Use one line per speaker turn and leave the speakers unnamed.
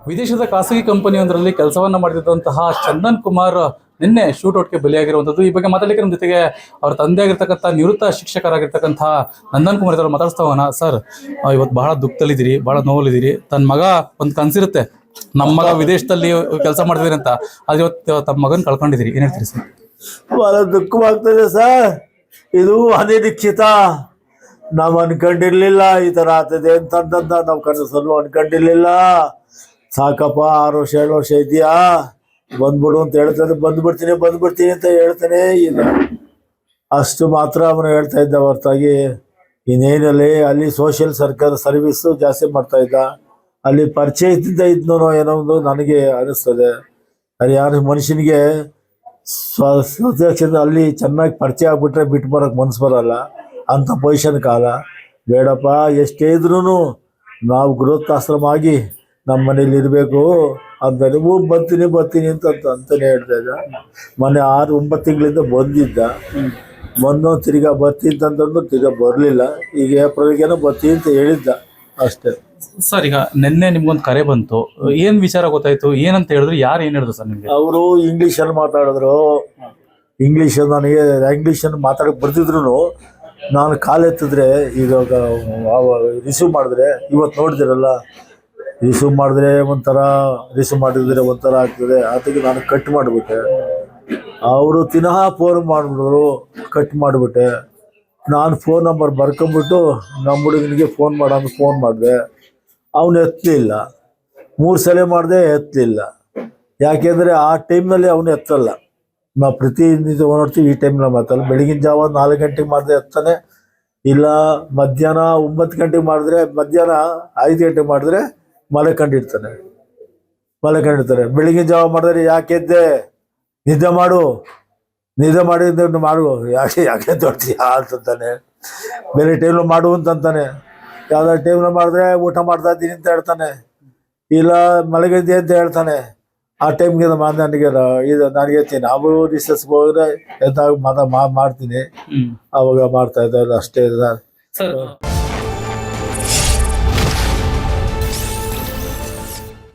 ವಿದೇಶದ ಖಾಸಗಿ ಕಂಪನಿಯೊಂದರಲ್ಲಿ ಕೆಲಸವನ್ನ ಮಾಡುತ್ತಿದ್ದಂತಹ ಚಂದನ್ ಕುಮಾರ್ ನಿನ್ನೆ ಶೂಟೌಟ್ಗೆ ಬಲಿಯಾಗಿರುವಂಥದ್ದು. ಈ ಬಗ್ಗೆ ಮಾತಾಡಲಿಕ್ಕೆ ನಮ್ಮ ಜೊತೆಗೆ ಅವರ ತಂದೆ ಆಗಿರ್ತಕ್ಕಂಥ ನಿವೃತ್ತ ಶಿಕ್ಷಕರಾಗಿರ್ತಕ್ಕಂತಹ ನಂದನ್ ಕುಮಾರ್ ಇವರು ಮಾತಾಡಿಸ್ತಾ ಹೋಗೋಣ. ಸರ್, ಇವತ್ತು ಬಹಳ ದುಃಖದಲ್ಲಿದ್ದೀರಿ, ಬಹಳ ನೋವಲ್ಲಿದ್ದೀರಿ. ತನ್ನ ಮಗ ಒಂದು ಕನಸಿರುತ್ತೆ, ನಮ್ಮ ಮಗ ವಿದೇಶದಲ್ಲಿ ಕೆಲಸ ಮಾಡ್ತಿದ್ದೀರಿ ಅಂತ. ಅದು ಇವತ್ತು ತಮ್ಮ ಮಗನ ಕಳ್ಕೊಂಡಿದ್ದೀರಿ, ಏನ್ ಹೇಳ್ತೀರಿ ಸರ್?
ಬಹಳ ದುಃಖವಾಗ್ತದೆ ಸರ್. ಇದು ಅನಿರೀಕ್ಷಿತ. ನಾವು ಅನ್ಕೊಂಡಿರ್ಲಿಲ್ಲ ಈ ತರ ಆಗ್ತದೆ ಅಂತಂದ ನಾವು ಕನಸಲ್ಲೂ ಅನ್ಕೊಂಡಿರ್ಲಿಲ್ಲ. ಸಾಕಪ್ಪ, 6 ವರ್ಷ 7 ವರ್ಷ ಇದೆಯಾ, ಬಂದ್ಬಿಡು ಅಂತ ಹೇಳ್ತಾನೆ. ಬಂದ್ಬಿಡ್ತೀನಿ ಅಂತ ಹೇಳ್ತಾನೆ ಇದೆ. ಅಷ್ಟು ಮಾತ್ರ ಅವನು ಹೇಳ್ತಾ ಇದ್ದ ಹೊರತಾಗಿ ಇನ್ನೇನಲ್ಲಿ ಅಲ್ಲಿ ಸೋಷಿಯಲ್ ಸರ್ವಿಸ್ ಜಾಸ್ತಿ ಮಾಡ್ತಾ ಇದ್ದ. ಅಲ್ಲಿ ಪರಿಚಯದಿಂದ ಇದ್ನೋ ಏನೋ ಒಂದು ನನಗೆ ಅನಿಸ್ತದೆ. ಅದು ಯಾರು ಮನುಷ್ಯನಿಗೆ ಸ್ವದೇಶದ ಅಲ್ಲಿ ಚೆನ್ನಾಗಿ ಪರಿಚಯ ಆಗ್ಬಿಟ್ರೆ ಬಿಟ್ಟು ಬರೋಕೆ ಮನ್ಸು ಬರಲ್ಲ. ಅಂಥ ಪೊಸಿಷನ್ ಕಾಲ ಬೇಡಪ್ಪ. ಎಷ್ಟೇ ಇದ್ರೂ ನಾವು ಗೃಹಸ್ಥಾಶ್ರಮ ಆಗಿ ನಮ್ಮ ಮನೇಲಿ ಇರಬೇಕು ಅಂತ ಬರ್ತೀನಿ ಅಂತಾನೆ ಹೇಳ್ತಾ ಇದ್ದ. ಮೊನ್ನೆ 6-9 ತಿಂಗಳಿಂದ ಬಂದಿದ್ದ. ತಿರ್ಗಾ ಬರ್ತೀನಿ ಅಂತಂದು ತಿರ್ಗಾ ಬರಲಿಲ್ಲ. ಈಗ ಏಪ್ರಿಲ್ಗೇನೋ ಬರ್ತೀನಿ ಅಂತ ಹೇಳಿದ್ದ ಅಷ್ಟೇ.
ಸರ್, ಈಗ ನಿನ್ನೆ ನಿಮ್ಗೊಂದು ಕರೆ ಬಂತು, ಏನ್ ವಿಚಾರ ಗೊತ್ತಾಯ್ತು? ಏನಂತ ಹೇಳಿದ್ರು? ಯಾರು ಏನ್ ಹೇಳಿದ್ರು ಸರ್ ನಿಮ್ಗೆ?
ಅವರು ಇಂಗ್ಲೀಷಲ್ಲಿ ಮಾತಾಡಿದ್ರು. ನನಗೆ ಇಂಗ್ಲೀಷನ್ನು ಮಾತಾಡಕ್ಕೆ ಬರ್ತಿದ್ರು. ನಾನು ಕಾಲ್ ಎತ್ತಿದ್ರೆ, ಈಗ ರಿಸೀವ್ ಮಾಡಿದ್ರೆ, ಇವತ್ತು ನೋಡಿದಿರಲ್ಲ, ರಿಸೀವ್ ಮಾಡಿದ್ರೆ ಒಂಥರ ಆಗ್ತದೆ. ಅದಕ್ಕೆ ನಾನು ಕಟ್ ಮಾಡಿಬಿಟ್ಟೆ. ಅವರು ಪುನಃ ಫೋನ್ ಮಾಡಿಬಿಡಿದ್ರು, ಕಟ್ ಮಾಡಿಬಿಟ್ಟೆ. ನಾನು ಫೋನ್ ನಂಬರ್ ಬರ್ಕೊಂಬಿಟ್ಟು ನಮ್ಮ ಹುಡುಗನಿಗೆ ಫೋನ್ ಮಾಡಿದೆ. ಅವನು ಎತ್ತಲಿಲ್ಲ. 3 ಸಲ ಮಾಡಿದೆ, ಎತ್ತಲಿಲ್ಲ. ಯಾಕೆಂದರೆ ಆ ಟೈಮ್ನಲ್ಲಿ ಅವನು ಎತ್ತಲ್ಲ. ನಾವು ಪ್ರತಿನಿತ್ಯ ನೋಡ್ತೀವಿ, ಈ ಟೈಮ್ನಲ್ಲಿ ಮಾತಲ್ಲ. ಬೆಳಗಿನ ಜಾವ 4 ಗಂಟೆಗೆ ಮಾಡಿದ್ರೆ ಎತ್ತಾನೆ, ಇಲ್ಲ ಮಧ್ಯಾಹ್ನ 9 ಗಂಟೆಗೆ ಮಾಡಿದ್ರೆ, ಮಧ್ಯಾಹ್ನ 5 ಗಂಟೆಗೆ ಮಾಡಿದ್ರೆ ಮಲ್ಕೊಂಡಿರ್ತಾನೆ. ಬೆಳಗಿನ ಜಾವ ಮಾಡಿದ್ರೆ ಯಾಕೆದ್ದೆ, ನಿದ್ದೆ ಮಾಡು ಯಾಕೆ ತೊಡ್ತೀಯ ಅಂತಂತಾನೆ. ಬೇರೆ ಟೈಮ್ನಲ್ಲಿ ಮಾಡು ಅಂತಂತಾನೆ. ಯಾವ್ದಾದ್ರು ಟೈಮ್ನಲ್ಲಿ ಮಾಡಿದ್ರೆ ಊಟ ಮಾಡ್ತಾ ಇದ್ದೀನಿ ಅಂತ ಹೇಳ್ತಾನೆ, ಇಲ್ಲ ಮಲಗಿದ್ದೆ ಅಂತ ಹೇಳ್ತಾನೆ. ಆ ಟೈಮ್ಗೆ ನನಗೆ ಹೇಳ್ತೀನಿ, ನಾವು ರಿಸರ್ಚ್ಗೆ ಹೋದ್ರೆ ಎದ್ದಾಗ ಮಾಡ್ತೀನಿ. ಅವಾಗ ಮಾಡ್ತಾ ಇದ್ದಾರೆ ಅಷ್ಟೇ.
ಸರ್